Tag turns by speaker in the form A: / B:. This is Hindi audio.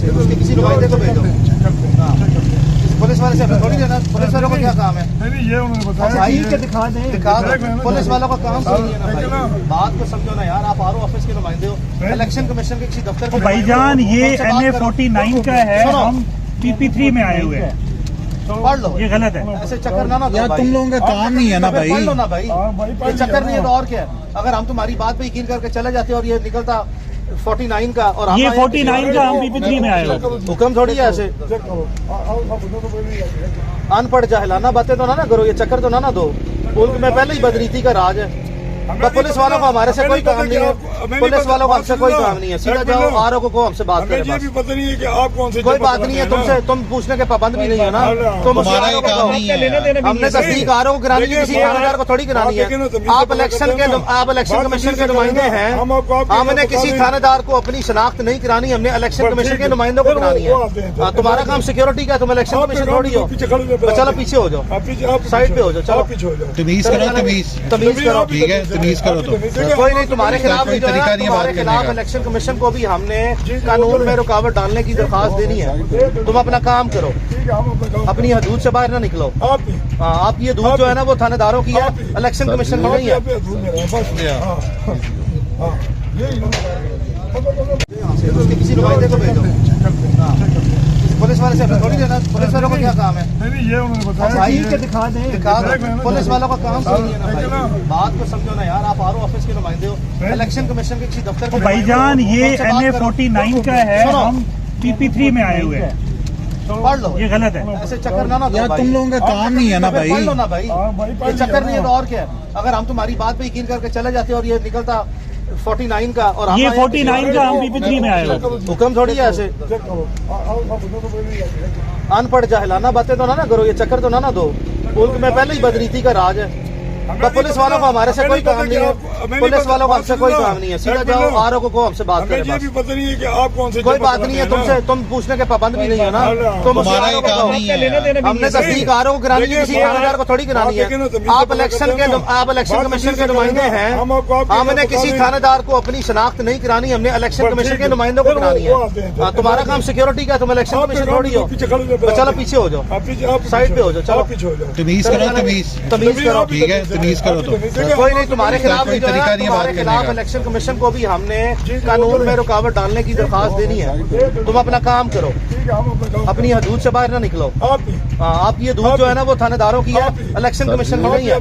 A: से, उसके किसी नुमाइंदे को भेजो। हाँ, पुलिस वाले से थोड़ी लेना, पुलिस वालों का क्या काम है?
B: नहीं ये उन्होंने बताया
A: भाई के दिखा दो, पुलिस वालों का काम सही है ना भाई। बात को समझो ना यार, आप आरओ ऑफिस के नुमाइंदे हो, इलेक्शन कमीशन के किसी दफ्तर के
C: भाईजान ये NA-49 का है, हम PP3 में आए हुए हैं,
A: पढ़ लो।
C: ये गलत है।
A: ऐसे चक्कर ना दो
D: यार,
A: भाई।
D: तुम लोगों का काम नहीं है ना भाई।
A: पढ़ लो ना भाई, ये चक्कर नहीं है तो और क्या है? अगर हम तुम्हारी बात पे यकीन करके चले जाते और ये निकलता 49 का और
C: ये 49 का, हम PP3 में आए हुए हैं।
A: हुक्म थोड़ी है ऐसे अनपढ़ जाहिलाना बातें तो ना करो, ये चक्कर तो ना दो। मुल्क में पहले ही बदनीति का राज है। पुलिस वालों को हमारे से कोई काम नहीं है, पुलिस वालों को हमसे कोई काम नहीं है। सीधा जाओ आरओ को हमसे बात करें।
B: ये भी पता नहीं है कि आप कौन से
A: कोई बात नहीं है, तुमसे तुम पूछने के पाबंद भी नहीं है ना। तुम
D: हमारा ये काम नहीं है।
A: हमने तस्दीक आरओ को करानी है, किसी थानेदार को थोड़ी करानी है। आप इलेक्शन कमीशन के नुमाइंदे हैं, हमने किसी थानेदार को अपनी शनाख्त नहीं करानी, हमने इलेक्शन कमीशन के नुमाइंदों को करानी है। तुम्हारा काम सिक्योरिटी का, तुम इलेक्शन कमीशन थोड़ी हो। चलो पीछे हो जाओ, साइड पे हो जाओ, चलो
D: तमीज करो,
A: तमीज करो,
D: ठीक है, तमीज करो। तो
A: कोई नहीं, तुम्हारे खिलाफ
D: कोई तरीका नहीं है
A: तुम्हारे
D: बात करने
A: खिलाफ
D: का।
A: इलेक्शन कमीशन को भी हमने कानून में रुकावट डालने की दरखास्त देनी है। तुम अपना काम करो, अपनी हदूद से बाहर ना निकलो। हाँ, आप ये हदूद जो है ना वो थानेदारों की है, इलेक्शन कमीशन की नहीं है। उसके किसी नुमाइंदे को भेजो। हाँ, पुलिस वाले से थोड़ी लेना, पुलिस वालों का क्या काम है?
B: नहीं ये उन्होंने बताया
A: भाई के दिखा दो, पुलिस वालों का काम सही है ना भाई। बात को समझो ना यार, आप आरओ ऑफिस के नुमाइंदे हो, इलेक्शन कमीशन के किसी दफ्तर के
C: भाईजान ये NA-49 का है, हम PP3 में आए हुए हैं।
A: पढ़ लो,
C: ये गलत है।
A: ऐसे चक्कर ना दो
D: यार,
A: भाई।
D: तुम लोगों का काम नहीं है ना भाई।
A: पढ़ लो ना भाई, ये चक्कर नहीं है तो और क्या है? अगर हम तुम्हारी बात पे यकीन करके चले जाते और ये निकलता 49 का और
C: ये 49 का, हम PP3 में आए हुए हैं।
A: हुक्म थोड़ी है ऐसे अनपढ़ जाहिलाना बातें तो ना करो, ये चक्कर तो ना दो। मुल्क में पहले ही बदनीति का राज है। पुलिस वालों को हमारे से कोई काम नहीं है, पुलिस वालों को हमसे कोई काम नहीं है। सीधा जाओ आरओ को हमसे बात करें।
B: ये भी पता नहीं है कि आप कौन से
A: कोई बात नहीं है, तुमसे तुम पूछने के पाबंद भी नहीं है ना। तुम
D: हमारा ये काम नहीं है।
A: हमने तस्दीक आरओ को करानी है, किसी थानेदार को थोड़ी करानी है। आप इलेक्शन कमीशन के नुमाइंदे हैं, हमने किसी थानेदार को अपनी शनाख्त नहीं करानी, हमने इलेक्शन कमीशन के नुमाइंदों को करानी है। तुम्हारा काम सिक्योरिटी का, तुम इलेक्शन कमीशन थोड़ी हो। चलो पीछे हो जाओ, साइड पे हो जाओ, चलो
D: तमीज करो,
A: तमीज करो,
D: ठीक है, तमीज करो। तो
A: कोई नहीं, तुम्हारे खिलाफ
D: कोई तरीका नहीं है बात
A: तुम्हारे
D: करने
A: खिलाफ
D: का।
A: इलेक्शन कमीशन को भी हमने कानून में रुकावट डालने की दरखास्त देनी है। तुम अपना काम करो, अपनी हदूद से बाहर ना निकलो। हाँ, आप ये हदूद जो है ना वो थानेदारों की है, इलेक्शन कमीशन की नहीं है।